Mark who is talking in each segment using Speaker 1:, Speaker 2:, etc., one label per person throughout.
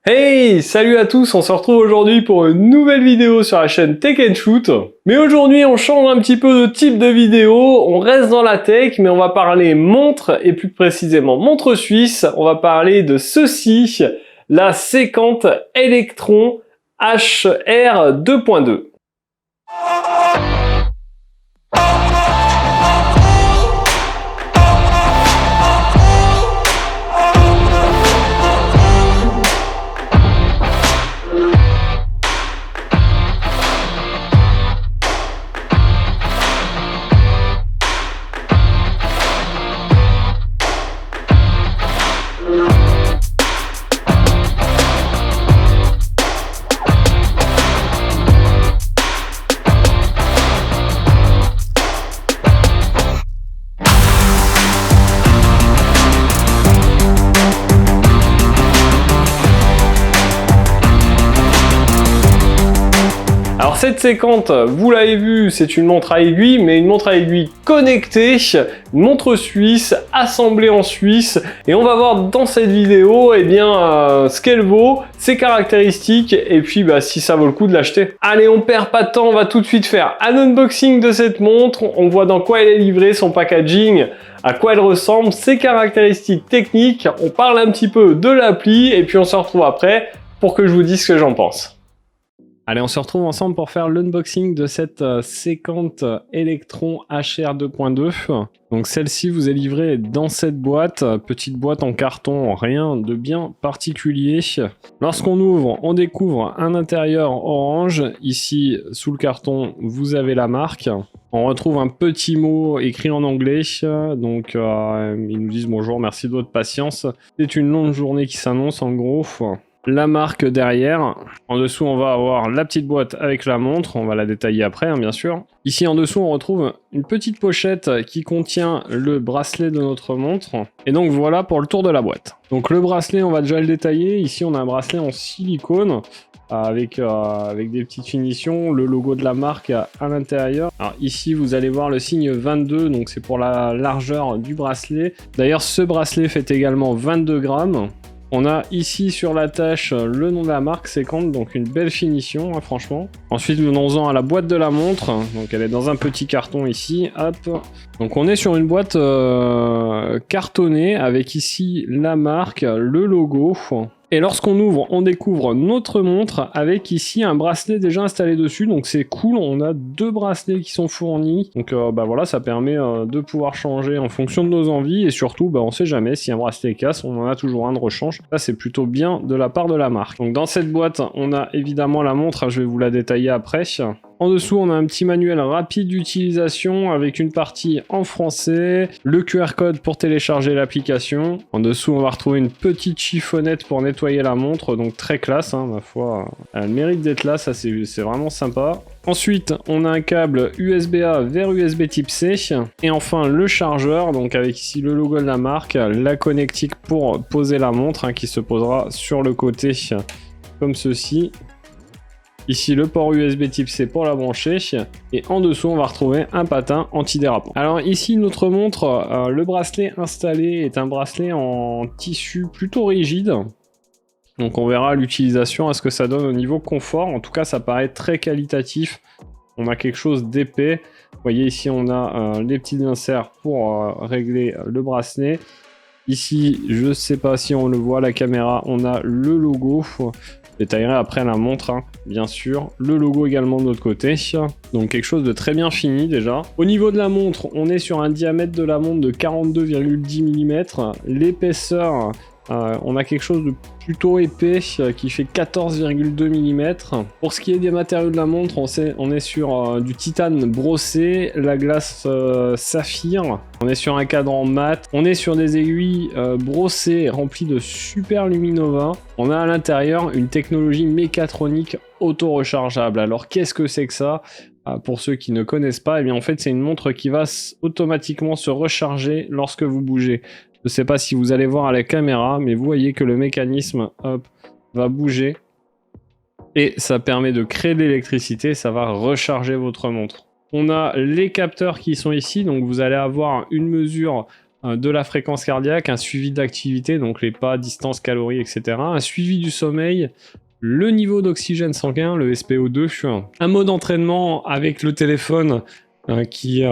Speaker 1: Hey, salut à tous, on se retrouve aujourd'hui pour une nouvelle vidéo sur la chaîne Tech & Shoot. Mais aujourd'hui, on change un petit peu de type de vidéo, on reste dans la tech, mais on va parler montre, et plus précisément montre suisse. On va parler de ceci, la séquente Electron HR 2.2. Alors cette séquente, vous l'avez vu, c'est une montre à aiguille, mais une montre à aiguille connectée, une montre suisse, assemblée en Suisse, et on va voir dans cette vidéo ce qu'elle vaut, ses caractéristiques, et puis si ça vaut le coup de l'acheter. Allez, on perd pas de temps, on va tout de suite faire un unboxing de cette montre, on voit dans quoi elle est livrée, son packaging, à quoi elle ressemble, ses caractéristiques techniques, on parle un petit peu de l'appli, et puis on se retrouve après pour que je vous dise ce que j'en pense. Allez, on se retrouve ensemble pour faire l'unboxing de cette séquente Electron HR 2.2. Donc celle-ci vous est livrée dans cette boîte, petite boîte en carton, rien de bien particulier. Lorsqu'on ouvre, on découvre un intérieur orange. Ici, sous le carton, vous avez la marque. On retrouve un petit mot écrit en anglais, donc ils nous disent bonjour, merci de votre patience. C'est une longue journée qui s'annonce en gros. La marque derrière. En dessous, on va avoir la petite boîte avec la montre. On va la détailler après, bien sûr. Ici, en dessous, on retrouve une petite pochette qui contient le bracelet de notre montre. Et donc, voilà pour le tour de la boîte. Donc, le bracelet, on va déjà le détailler. Ici, on a un bracelet en silicone avec des petites finitions, le logo de la marque à l'intérieur. Alors ici, vous allez voir le signe 22, donc c'est pour la largeur du bracelet. D'ailleurs, ce bracelet fait également 22 grammes. On a ici sur l'attache le nom de la marque, Séquente, donc une belle finition, hein, franchement. Ensuite, venons-en à la boîte de la montre. Donc elle est dans un petit carton ici, hop. Donc on est sur une boîte cartonnée avec ici la marque, le logo. Et lorsqu'on ouvre, on découvre notre montre avec ici un bracelet déjà installé dessus. Donc c'est cool, on a deux bracelets qui sont fournis. Donc voilà, ça permet de pouvoir changer en fonction de nos envies. Et surtout, on sait jamais, si un bracelet casse, on en a toujours un de rechange. Ça, c'est plutôt bien de la part de la marque. Donc dans cette boîte, on a évidemment la montre. Je vais vous la détailler après. En dessous, on a un petit manuel rapide d'utilisation avec une partie en français, le QR code pour télécharger l'application. En dessous, on va retrouver une petite chiffonnette pour nettoyer la montre, donc très classe, hein, ma foi. Elle mérite d'être là, ça c'est vraiment sympa. Ensuite, on a un câble USB-A vers USB type C. Et enfin, le chargeur, donc avec ici le logo de la marque, la connectique pour poser la montre, hein, qui se posera sur le côté comme ceci. Ici, le port USB type C pour la brancher. Et en dessous, on va retrouver un patin antidérapant. Alors ici, notre montre, le bracelet installé est un bracelet en tissu plutôt rigide. Donc on verra l'utilisation, à ce que ça donne au niveau confort. En tout cas, ça paraît très qualitatif. On a quelque chose d'épais. Vous voyez ici, on a les petits inserts pour régler le bracelet. Ici, je ne sais pas si on le voit à la caméra, on a le logo. Je détaillerai après la montre, hein, bien sûr. Le logo également de l'autre côté. Donc quelque chose de très bien fini déjà. Au niveau de la montre, on est sur un diamètre de la montre de 42,10 mm. L'épaisseur, on a quelque chose de plutôt épais qui fait 14,2 mm. Pour ce qui est des matériaux de la montre, on est sur du titane brossé, la glace saphir. On est sur un cadran mat. On est sur des aiguilles brossées remplies de super luminova. On a à l'intérieur une technologie mécatronique auto-rechargeable. Alors qu'est-ce que c'est que ça ? Pour ceux qui ne connaissent pas, en fait c'est une montre qui va automatiquement se recharger lorsque vous bougez. Je ne sais pas si vous allez voir à la caméra, mais vous voyez que le mécanisme va bouger et ça permet de créer de l'électricité, ça va recharger votre montre. On a les capteurs qui sont ici, donc vous allez avoir une mesure de la fréquence cardiaque, un suivi d'activité, donc les pas, distance, calories, etc. Un suivi du sommeil, le niveau d'oxygène sanguin, le SPO2, un mode d'entraînement avec le téléphone qui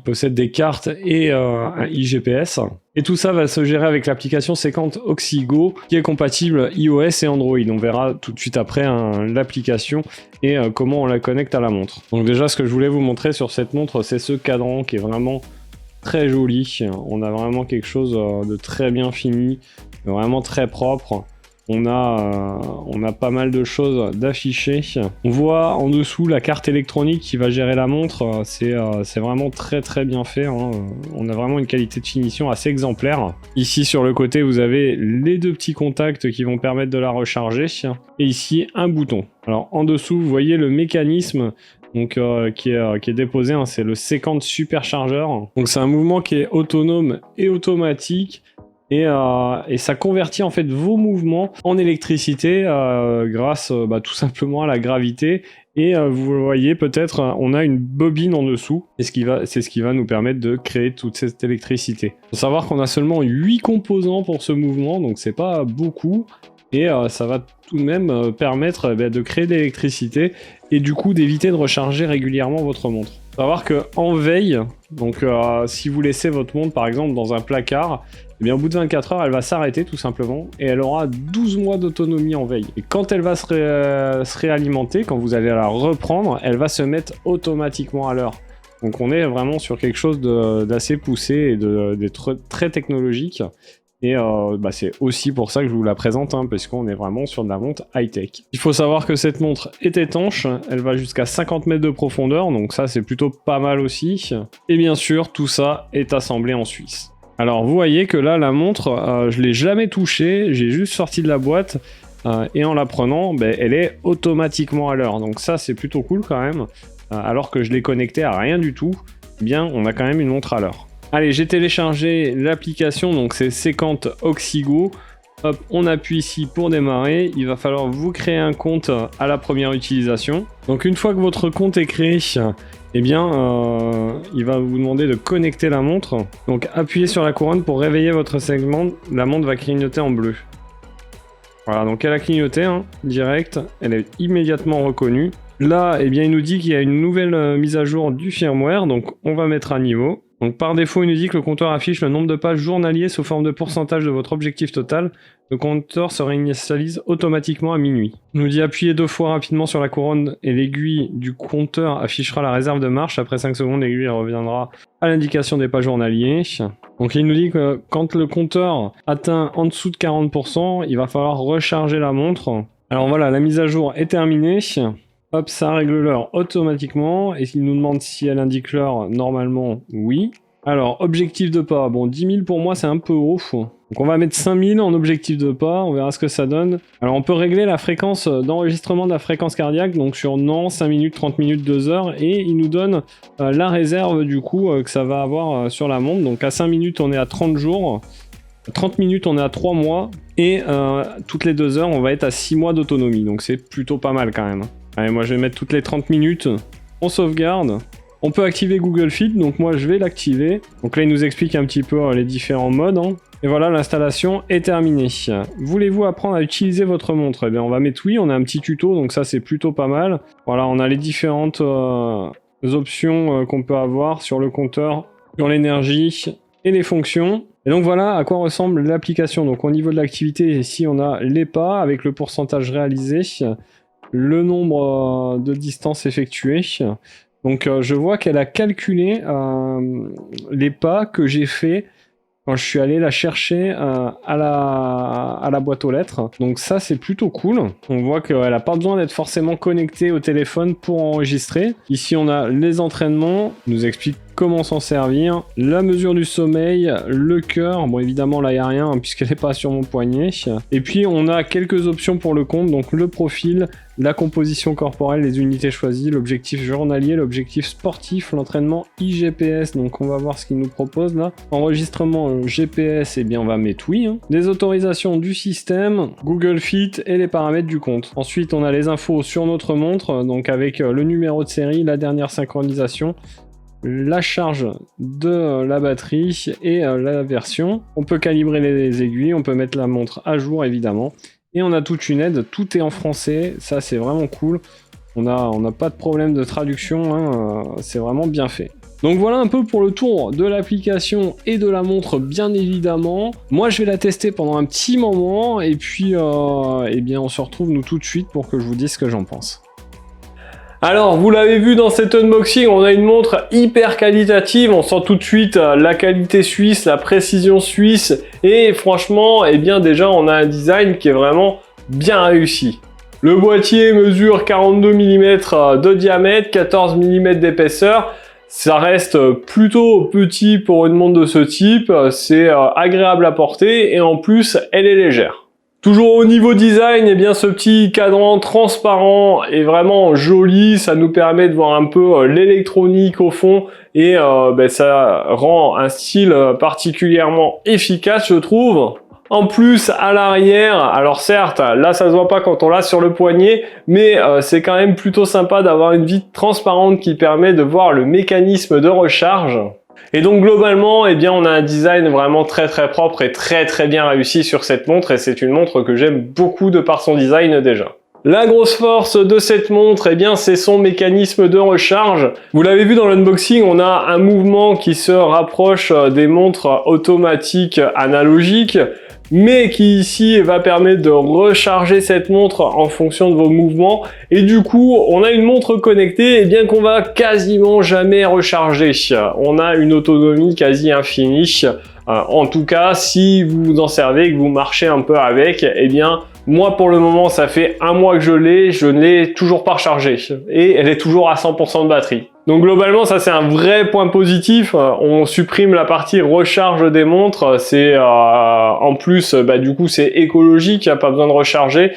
Speaker 1: possède des cartes et un iGPS. Et tout ça va se gérer avec l'application Sequant Oxygo qui est compatible iOS et Android. On verra tout de suite après l'application et comment on la connecte à la montre. Donc déjà, ce que je voulais vous montrer sur cette montre, c'est ce cadran qui est vraiment très joli. On a vraiment quelque chose de très bien fini, vraiment très propre. On a pas mal de choses d'afficher. On voit en dessous la carte électronique qui va gérer la montre. C'est vraiment très très bien fait. On a vraiment une qualité de finition assez exemplaire. Ici sur le côté, vous avez les deux petits contacts qui vont permettre de la recharger. Et ici, un bouton. Alors en dessous, vous voyez le mécanisme donc, qui est déposé. C'est le Sequant Superchargeur. Donc c'est un mouvement qui est autonome et automatique. Et ça convertit en fait vos mouvements en électricité grâce tout simplement à la gravité. Et vous le voyez peut-être, on a une bobine en dessous. Et c'est ce qui va nous permettre de créer toute cette électricité. Il faut savoir qu'on a seulement 8 composants pour ce mouvement, donc c'est pas beaucoup. Et ça va tout de même permettre de créer de l'électricité et du coup d'éviter de recharger régulièrement votre montre. Il faut savoir qu'en veille, donc si vous laissez votre montre par exemple dans un placard, eh bien, au bout de 24 heures, elle va s'arrêter tout simplement et elle aura 12 mois d'autonomie en veille. Et quand elle va se réalimenter, quand vous allez la reprendre, elle va se mettre automatiquement à l'heure. Donc on est vraiment sur quelque chose d'assez poussé et d'être très technologique. Et c'est aussi pour ça que je vous la présente, parce qu'on est vraiment sur de la montre high-tech. Il faut savoir que cette montre est étanche, elle va jusqu'à 50 mètres de profondeur, donc ça c'est plutôt pas mal aussi. Et bien sûr, tout ça est assemblé en Suisse. Alors vous voyez que là la montre, je l'ai jamais touchée, j'ai juste sorti de la boîte et en la prenant, elle est automatiquement à l'heure. Donc ça c'est plutôt cool quand même. Alors que je l'ai connectée à rien du tout, eh bien on a quand même une montre à l'heure. Allez, j'ai téléchargé l'application, donc c'est Sequant Oxygo. Hop, on appuie ici pour démarrer. Il va falloir vous créer un compte à la première utilisation. Donc une fois que votre compte est créé, eh bien, il va vous demander de connecter la montre. Donc appuyez sur la couronne pour réveiller votre segment. La montre va clignoter en bleu. Voilà, donc elle a clignoté, direct. Elle est immédiatement reconnue. Là, eh bien, il nous dit qu'il y a une nouvelle mise à jour du firmware. Donc on va mettre à niveau. Donc par défaut, il nous dit que le compteur affiche le nombre de pages journaliers sous forme de pourcentage de votre objectif total. Le compteur se réinitialise automatiquement à minuit. Il nous dit appuyer 2 fois rapidement sur la couronne et l'aiguille du compteur affichera la réserve de marche. Après 5 secondes, l'aiguille reviendra à l'indication des pas journaliers. Donc il nous dit que quand le compteur atteint en dessous de 40%, il va falloir recharger la montre. Alors voilà, la mise à jour est terminée. Hop, ça règle l'heure automatiquement. Et il nous demande si elle indique l'heure, normalement, oui. Alors, objectif de pas. Bon, 10 000 pour moi, c'est un peu haut. Donc on va mettre 5 000 en objectif de pas, on verra ce que ça donne. Alors on peut régler la fréquence d'enregistrement de la fréquence cardiaque, donc sur non, 5 minutes, 30 minutes, 2 heures, et il nous donne la réserve du coup que ça va avoir sur la montre. Donc à 5 minutes, on est à 30 jours. 30 minutes, on est à 3 mois, et toutes les 2 heures, on va être à 6 mois d'autonomie. Donc c'est plutôt pas mal quand même. Allez, moi je vais mettre toutes les 30 minutes, on sauvegarde. On peut activer Google Fit, donc moi je vais l'activer. Donc là il nous explique un petit peu les différents modes. Et voilà, l'installation est terminée. Voulez-vous apprendre à utiliser votre montre? Eh bien on va mettre oui, on a un petit tuto, donc ça c'est plutôt pas mal. Voilà, on a les différentes options qu'on peut avoir sur le compteur, sur l'énergie et les fonctions. Et donc voilà à quoi ressemble l'application. Donc au niveau de l'activité, ici on a les pas avec le pourcentage réalisé, le nombre de distances effectuées. Donc je vois qu'elle a calculé les pas que j'ai fait quand je suis allé la chercher à la boîte aux lettres. Donc ça c'est plutôt cool. On voit qu'elle n'a pas besoin d'être forcément connectée au téléphone pour enregistrer. Ici on a les entraînements, on nous explique comment s'en servir, la mesure du sommeil, le cœur, bon évidemment là il n'y a rien puisqu'elle n'est pas sur mon poignet. Et puis on a quelques options pour le compte, donc le profil, la composition corporelle, les unités choisies, l'objectif journalier, l'objectif sportif, l'entraînement iGPS, donc on va voir ce qu'il nous propose là. Enregistrement GPS, eh bien on va mettre oui. Des autorisations du système, Google Fit et les paramètres du compte. Ensuite on a les infos sur notre montre, donc avec le numéro de série, la dernière synchronisation, la charge de la batterie et la version. On peut calibrer les aiguilles, on peut mettre la montre à jour évidemment. Et on a toute une aide, tout est en français, ça c'est vraiment cool. On n'a pas de problème de traduction, hein, c'est vraiment bien fait. Donc voilà un peu pour le tour de l'application et de la montre bien évidemment. Moi je vais la tester pendant un petit moment et puis eh bien on se retrouve nous tout de suite pour que je vous dise ce que j'en pense. Alors, vous l'avez vu dans cet unboxing, on a une montre hyper qualitative, on sent tout de suite la qualité suisse, la précision suisse, et franchement, eh bien déjà, on a un design qui est vraiment bien réussi. Le boîtier mesure 42 mm de diamètre, 14 mm d'épaisseur. Ça reste plutôt petit pour une montre de ce type, c'est agréable à porter, et en plus, elle est légère. Toujours au niveau design, eh bien ce petit cadran transparent est vraiment joli, ça nous permet de voir un peu l'électronique au fond et ça rend un style particulièrement efficace je trouve. En plus à l'arrière, alors certes là ça se voit pas quand on l'a sur le poignet, mais c'est quand même plutôt sympa d'avoir une vitre transparente qui permet de voir le mécanisme de recharge. Et donc globalement, eh bien, on a un design vraiment très propre et très bien réussi sur cette montre et c'est une montre que j'aime beaucoup de par son design déjà. La grosse force de cette montre, eh bien, c'est son mécanisme de recharge. Vous l'avez vu dans l'unboxing, on a un mouvement qui se rapproche des montres automatiques analogiques, mais qui ici va permettre de recharger cette montre en fonction de vos mouvements et du coup on a une montre connectée et bien qu'on va quasiment jamais recharger. On a une autonomie quasi infinie, en tout cas si vous vous en servez et que vous marchez un peu avec, eh bien moi pour le moment ça fait un mois que je ne l'ai toujours pas rechargée et elle est toujours à 100% de batterie. Donc globalement ça c'est un vrai point positif, on supprime la partie recharge des montres, c'est en plus du coup c'est écologique, il n'y a pas besoin de recharger,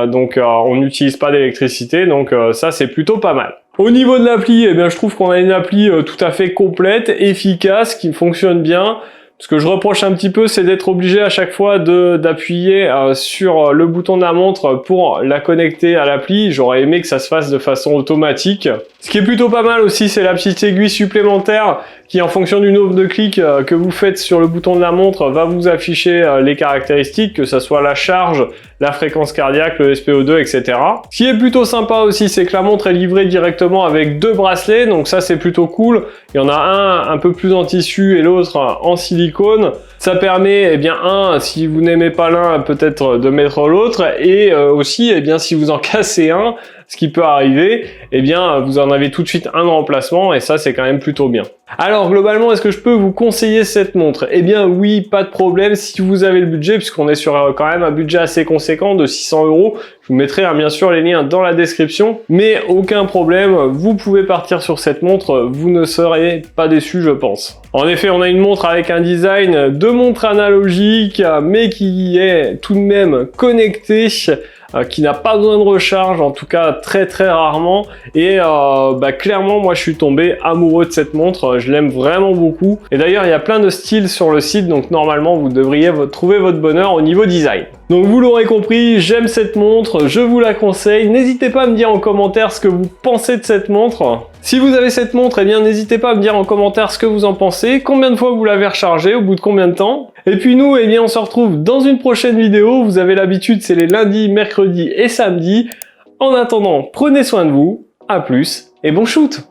Speaker 1: donc on n'utilise pas d'électricité, donc ça c'est plutôt pas mal. Au niveau de l'appli, eh bien je trouve qu'on a une appli tout à fait complète, efficace, qui fonctionne bien. Ce que je reproche un petit peu, c'est d'être obligé à chaque fois d'appuyer sur le bouton de la montre pour la connecter à l'appli. J'aurais aimé que ça se fasse de façon automatique. Ce qui est plutôt pas mal aussi, c'est la petite aiguille supplémentaire qui, en fonction du nombre de clics que vous faites sur le bouton de la montre, va vous afficher les caractéristiques, que ce soit la charge, la fréquence cardiaque, le SpO2, etc. Ce qui est plutôt sympa aussi, c'est que la montre est livrée directement avec deux bracelets, donc ça c'est plutôt cool. Il y en a un peu plus en tissu et l'autre en silicone. Ça permet, eh bien, si vous n'aimez pas l'un, peut-être de mettre l'autre, et aussi, eh bien, si vous en cassez un, ce qui peut arriver, eh bien, vous en avez tout de suite un en remplacement, et ça, c'est quand même plutôt bien. Alors, globalement, est-ce que je peux vous conseiller cette montre? Eh bien, oui, pas de problème, si vous avez le budget, puisqu'on est sur quand même un budget assez conséquent de 600 €. Je vous mettrai, bien sûr, les liens dans la description, mais aucun problème, vous pouvez partir sur cette montre, vous ne serez pas déçus, je pense. En effet, on a une montre avec un design de montre analogique, mais qui est tout de même connectée, qui n'a pas besoin de recharge, en tout cas très rarement, et clairement moi je suis tombé amoureux de cette montre, je l'aime vraiment beaucoup, et d'ailleurs il y a plein de styles sur le site, donc normalement vous devriez trouver votre bonheur au niveau design. Donc vous l'aurez compris, j'aime cette montre, je vous la conseille, n'hésitez pas à me dire en commentaire ce que vous pensez de cette montre. Si vous avez cette montre, eh bien n'hésitez pas à me dire en commentaire ce que vous en pensez, combien de fois vous l'avez rechargée, au bout de combien de temps. Et puis nous, eh bien on se retrouve dans une prochaine vidéo, vous avez l'habitude, c'est les lundis, mercredis et samedis. En attendant, prenez soin de vous, à plus et bon shoot!